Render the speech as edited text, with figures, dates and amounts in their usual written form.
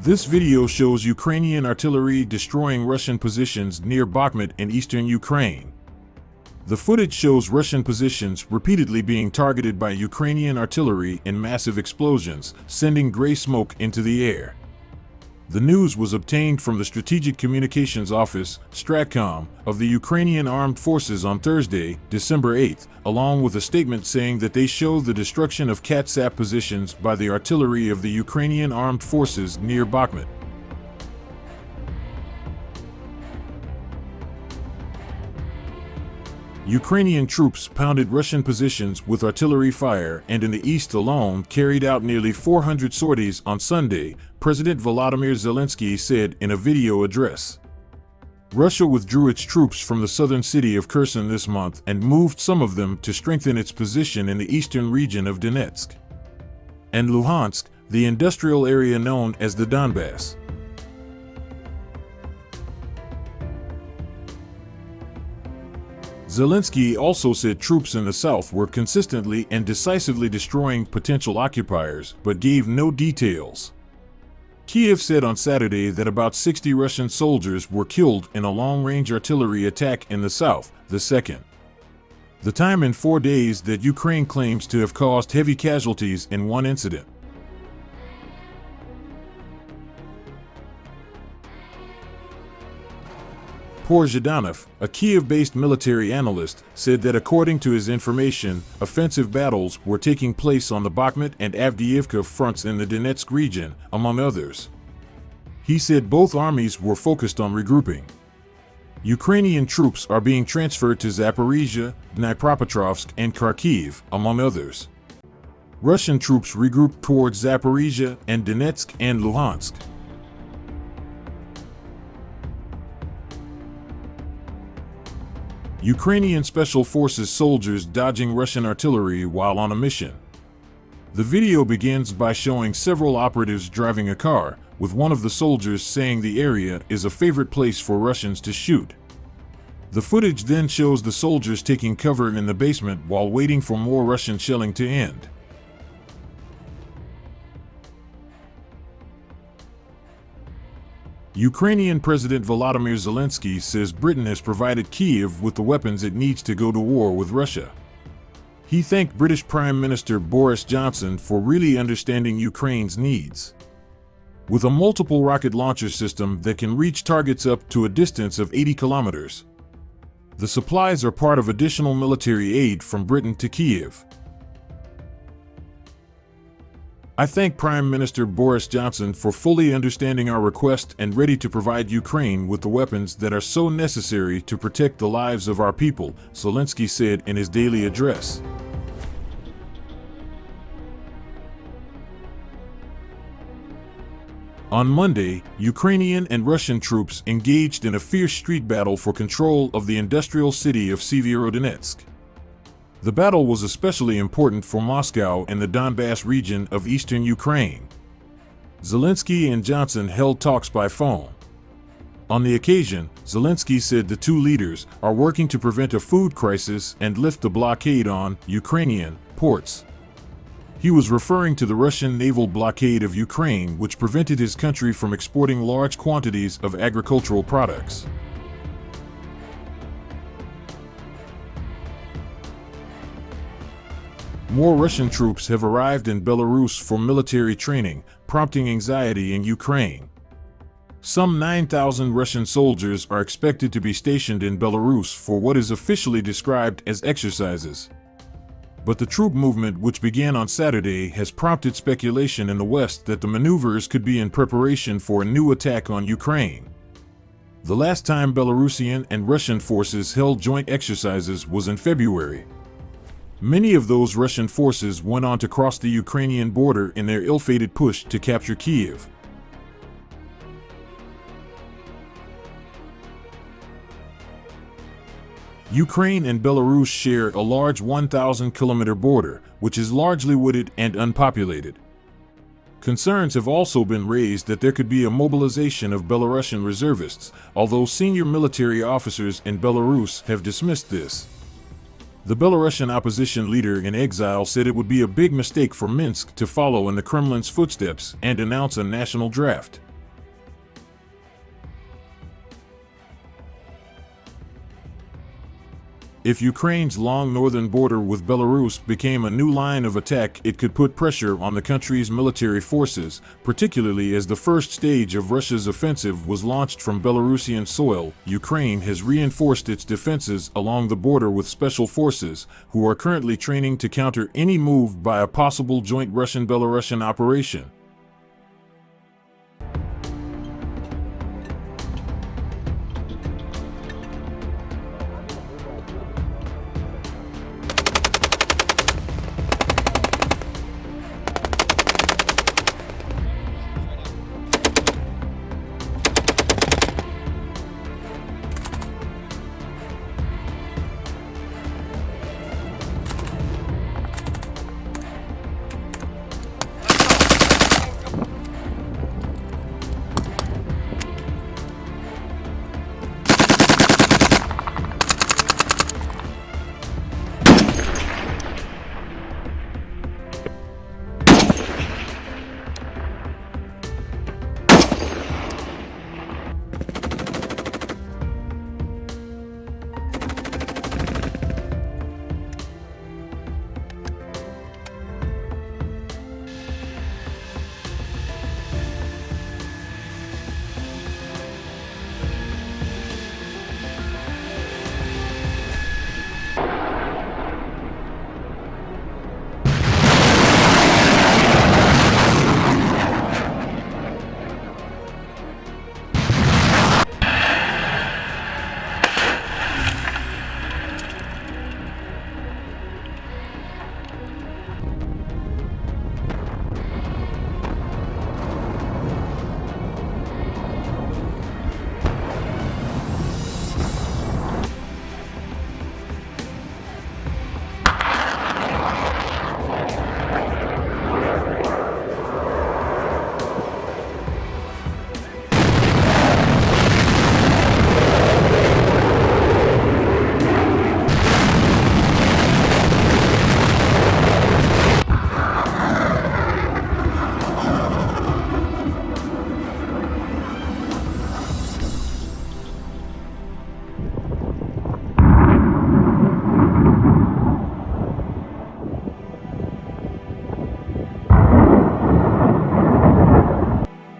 This video shows Ukrainian artillery destroying Russian positions near Bakhmut in eastern Ukraine. The footage shows Russian positions repeatedly being targeted by Ukrainian artillery in massive explosions, sending gray smoke into the air. The news was obtained from the Strategic Communications Office, Stratcom, of the Ukrainian Armed Forces on Thursday, December 8, along with a statement saying that they show the destruction of CATSAP positions by the artillery of the Ukrainian Armed Forces near Bakhmut. Ukrainian troops pounded Russian positions with artillery fire and in the east alone carried out nearly 400 sorties on Sunday, President Volodymyr Zelensky said in a video address. Russia withdrew its troops from the southern city of Kherson this month and moved some of them to strengthen its position in the eastern region of Donetsk and Luhansk, the industrial area known as the Donbass. Zelensky also said troops in the south were consistently and decisively destroying potential occupiers, but gave no details. Kiev said on Saturday that about 60 Russian soldiers were killed in a long-range artillery attack in the south, the second time in 4 days that Ukraine claims to have caused heavy casualties in one incident. Zhadanov, a Kiev-based military analyst, said that according to his information, offensive battles were taking place on the Bakhmut and Avdiivka fronts in the Donetsk region, among others. He said both armies were focused on regrouping. Ukrainian troops are being transferred to Zaporizhia, Dnipropetrovsk, and Kharkiv, among others. Russian troops regrouped towards Zaporizhia and Donetsk and Luhansk. Ukrainian Special Forces soldiers dodging Russian artillery while on a mission. The video begins by showing several operatives driving a car, with one of the soldiers saying the area is a favorite place for Russians to shoot. The footage then shows the soldiers taking cover in the basement while waiting for more Russian shelling to end. Ukrainian President Volodymyr Zelensky says Britain has provided Kyiv with the weapons it needs to go to war with Russia. He thanked British Prime Minister Boris Johnson for really understanding Ukraine's needs. With a multiple rocket launcher system that can reach targets up to a distance of 80 kilometers. The supplies are part of additional military aid from Britain to Kyiv. I thank Prime Minister Boris Johnson for fully understanding our request and ready to provide Ukraine with the weapons that are so necessary to protect the lives of our people, Zelensky said in his daily address. On Monday, Ukrainian and Russian troops engaged in a fierce street battle for control of the industrial city of Severodonetsk. The battle was especially important for Moscow and the Donbass region of eastern Ukraine. Zelensky and Johnson held talks by phone. On the occasion, Zelensky said the two leaders are working to prevent a food crisis and lift the blockade on Ukrainian ports. He was referring to the Russian naval blockade of Ukraine, which prevented his country from exporting large quantities of agricultural products. More Russian troops have arrived in Belarus for military training, prompting anxiety in Ukraine. Some 9,000 Russian soldiers are expected to be stationed in Belarus for what is officially described as exercises. But the troop movement, which began on Saturday, has prompted speculation in the West that the maneuvers could be in preparation for a new attack on Ukraine. The last time Belarusian and Russian forces held joint exercises was in February. Many of those Russian forces went on to cross the Ukrainian border in their ill-fated push to capture Kyiv. Ukraine and Belarus share a large 1,000-kilometer border, which is largely wooded and unpopulated. Concerns have also been raised that there could be a mobilization of Belarusian reservists, although senior military officers in Belarus have dismissed this. The Belarusian opposition leader in exile said it would be a big mistake for Minsk to follow in the Kremlin's footsteps and announce a national draft. If Ukraine's long northern border with Belarus became a new line of attack, it could put pressure on the country's military forces, particularly as the first stage of Russia's offensive was launched from Belarusian soil. Ukraine has reinforced its defenses along the border with special forces, who are currently training to counter any move by a possible joint Russian-Belarusian operation.